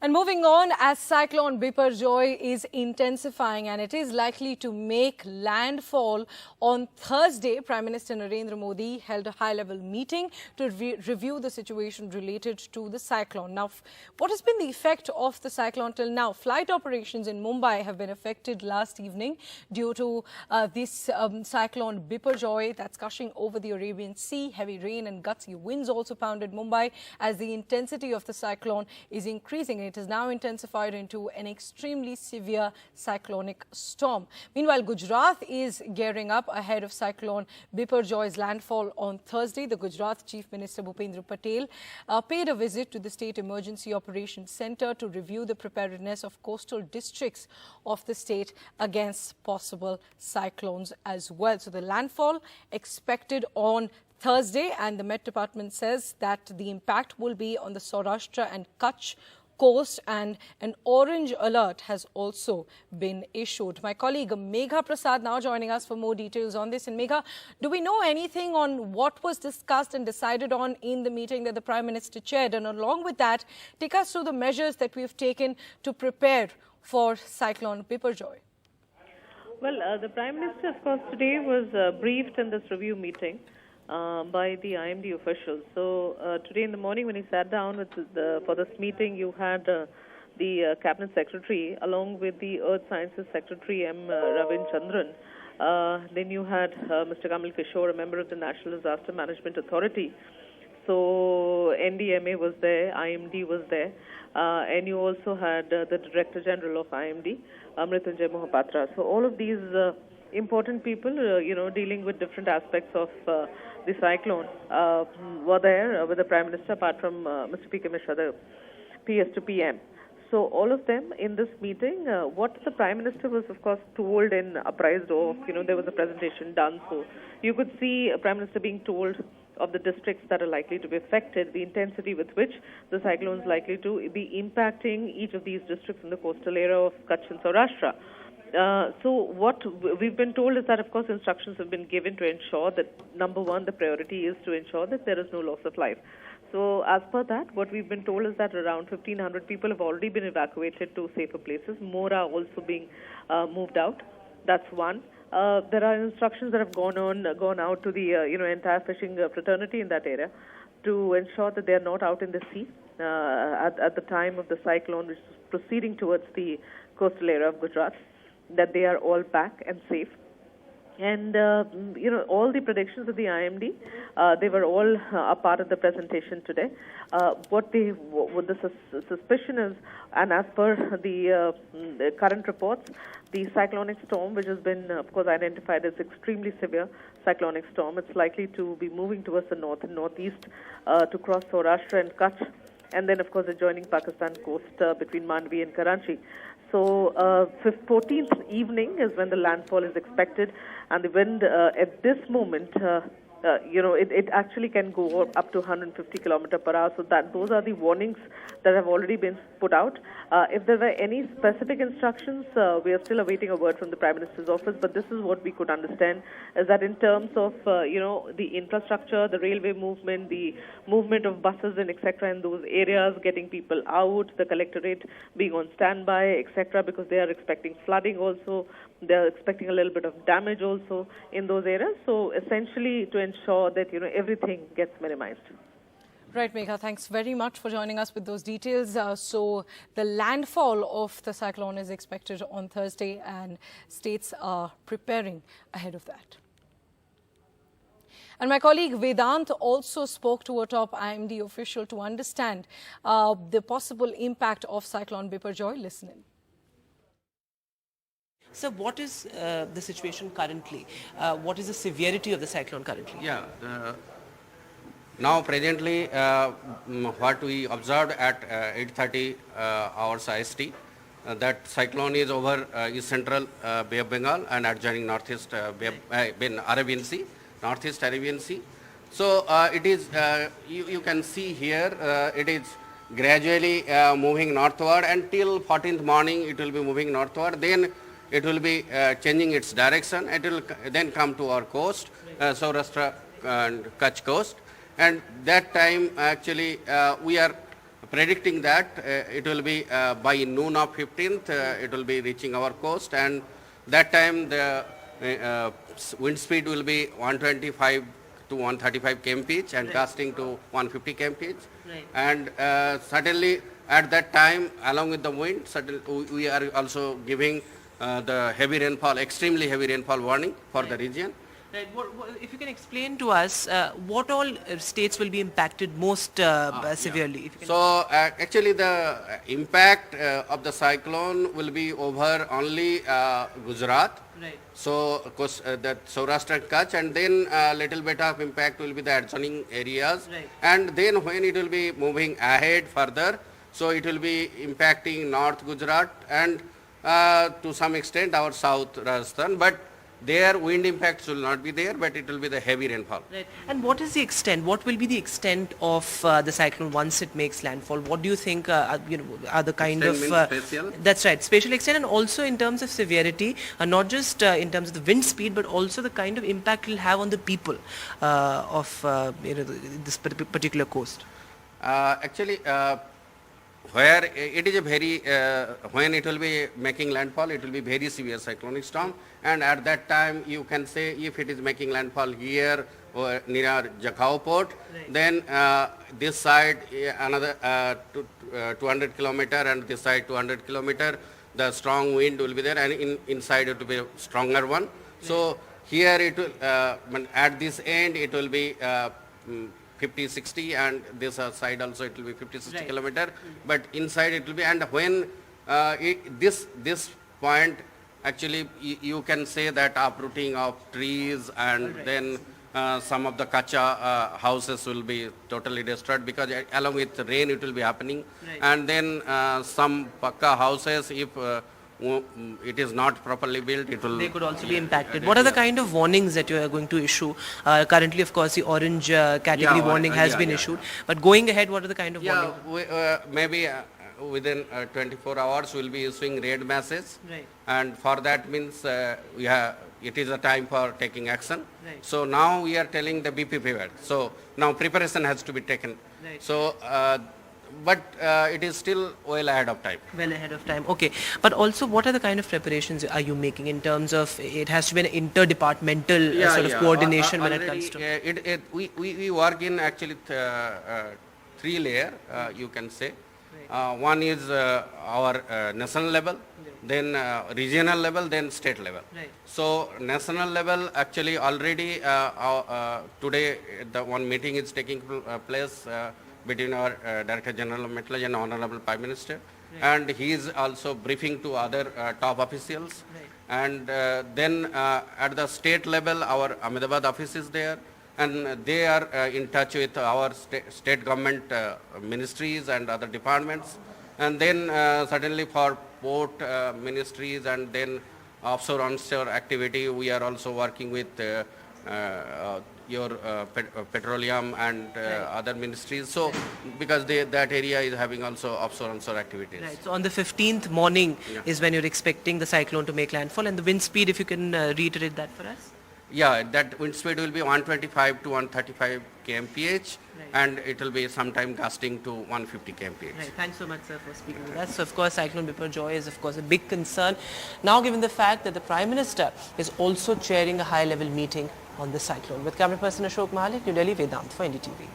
And moving on, as Cyclone Biparjoy is intensifying and it is likely to make landfall on Thursday, Prime Minister Narendra Modi held a high-level meeting to review the situation related to the cyclone. Now, what has been the effect of the cyclone till now? Flight operations in Mumbai have been affected last evening due to this cyclone Biparjoy that's gushing over the Arabian Sea. Heavy rain and gusty winds also pounded Mumbai as the intensity of the cyclone is increasing. It has now intensified into an extremely severe cyclonic storm. Meanwhile, Gujarat is gearing up ahead of Cyclone Biparjoy's landfall on Thursday. The Gujarat Chief Minister Bhupendra Patel paid a visit to the State Emergency Operations Centre to review the preparedness of coastal districts of the state against possible cyclones as well. So the landfall expected on Thursday, and the Met Department says that the impact will be on the Saurashtra and Kutch coast, and an orange alert has also been issued. My colleague Megha Prasad now joining us for more details on this. And Megha, do we know anything on what was discussed and decided on in the meeting that the Prime Minister chaired? And along with that, take us through the measures that we've taken to prepare for Cyclone Biparjoy. Well, the Prime Minister, of course, today was briefed in this review meeting by the IMD officials. So today in the morning when he sat down for this meeting, you had the Cabinet Secretary along with the Earth Sciences Secretary M. Ravichandran. Then you had Mr. Kamal Kishore, a member of the National Disaster Management Authority. So NDMA was there, IMD was there, and you also had the Director General of IMD, Mrityunjay Mohapatra. So all of these important people, dealing with different aspects of the cyclone were there with the Prime Minister, apart from Mr. P.K. Mishra, the PS to PM. So all of them in this meeting, what the Prime Minister was, of course, told and apprised of, there was a presentation done. So you could see Prime Minister being told of the districts that are likely to be affected, the intensity with which the cyclone is likely to be impacting each of these districts in the coastal area of Kutch and Saurashtra. So what we've been told is that, of course, instructions have been given to ensure that, number one, the priority is to ensure that there is no loss of life. So as per that, what we've been told is that around 1,500 people have already been evacuated to safer places. More are also being moved out. That's one. There are instructions that have gone out to the entire fishing fraternity in that area to ensure that they are not out in the sea at the time of the cyclone, which is proceeding towards the coastal area of Gujarat, that they are all back and safe. And, all the predictions of the IMD, they were all a part of the presentation today. What the suspicion is, and as per the current reports, the cyclonic storm, which has been, of course, identified as extremely severe cyclonic storm, it's likely to be moving towards the north and northeast to cross Saurashtra and Kutch, and then, of course, adjoining Pakistan coast between Mandvi and Karachi. So 14th evening is when the landfall is expected, and the wind at this moment, it actually can go up to 150 kilometers per hour. So those are the warnings that have already been put out. If there were any specific instructions, we are still awaiting a word from the Prime Minister's office, but this is what we could understand, is that in terms of, the infrastructure, the railway movement, the movement of buses and etc. in those areas, getting people out, the collectorate being on standby, etc., because they are expecting flooding also, they are expecting a little bit of damage also in those areas. So essentially to ensure that, everything gets minimized. Right, Megha, thanks very much for joining us with those details. So the landfall of the cyclone is expected on Thursday, and states are preparing ahead of that. And my colleague Vedant also spoke to a top IMD official to understand the possible impact of Cyclone Biparjoy. Listen in. So what is the situation currently? What is the severity of the cyclone currently? Yeah, now presently what we observed at 8:30 hours IST, that cyclone is over East Central Bay of Bengal and adjoining Northeast Arabian Sea, Northeast Arabian Sea. So it is, you can see here, it is gradually moving northward until 14th morning it will be moving northward. Then it will be changing its direction. It will then come to our coast, Saurashtra and Kutch coast. And that time actually we are predicting that it will be by noon of 15th, it will be reaching our coast, and that time the wind speed will be 125 to 135 kmph and gusting to 150 kmph. Right. And certainly at that time, along with the wind, we are also giving the heavy rainfall, extremely heavy rainfall warning for the region. Right. If you can explain to us, what all states will be impacted most severely? If you can So actually the impact of the cyclone will be over only Gujarat. Right. So of course that Saurashtra and Kutch, and then little bit of impact will be the adjoining areas. Right. And then when it will be moving ahead further, so it will be impacting North Gujarat and to some extent our South Rajasthan, but their wind impacts will not be there, but it will be the heavy rainfall. Right. And what is the extent? What will be the extent of the cyclone once it makes landfall? What do you think are the kind Extent of means spatial? That's right, spatial extent, and also in terms of severity, not just in terms of the wind speed, but also the kind of impact it will have on the people of this particular coast. Actually, where it is a very, when it will be making landfall, it will be very severe cyclonic storm, and at that time you can say if it is making landfall here or near Jakhau port, Right. then this side another 200 kilometer and this side 200 kilometer, the strong wind will be there, and inside it will be a stronger one. So here it will, at this end it will be 50, 60, and this side also it will be 50, 60 Right. kilometer, but inside it will be, and when this point actually you can say that uprooting of trees, and Alright. then some of the kacha houses will be totally destroyed, because along with rain it will be happening. Right. And then some pakka houses, if it is not properly built, it will... They could also be impacted. What are the kind of warnings that you are going to issue? Currently, of course, the orange category warning has been issued. But going ahead, what are the kind of Yeah, warnings? maybe within 24 hours we'll be issuing red message. Right. And for that means it is a time for taking action. Right. So now we are telling the BP pivot. So now preparation has to be taken. Right. So, but it is still well ahead of time. Well ahead of time. Okay. But also, what are the kind of preparations are you making in terms of it has to be an interdepartmental sort of coordination when it comes to... We work in actually three layer, you can say. One is our national level, then regional level, then state level. Right. So national level actually already today the one meeting is taking place between our Director General of Meteorology and Honorable Prime Minister, and he is also briefing to other top officials. Right. And then at the state level, our Ahmedabad office is there, and they are in touch with our state government ministries and other departments. And then certainly for port ministries, and then offshore onshore activity, we are also working with your petroleum and other ministries. So because that area is having also offshore onshore activities. Right. So on the 15th morning is when you're expecting the cyclone to make landfall, and the wind speed, if you can reiterate that for us. Yeah, that wind speed will be 125 to 135 kmph, Right. and it will be sometime gusting to 150 kmph. Right. Thanks so much, sir, for speaking with us. So, of course, Cyclone Biparjoy is, of course, a big concern. Now, given the fact that the Prime Minister is also chairing a high-level meeting on the cyclone. With camera person Ashok Malik, New Delhi, Vedant for NDTV.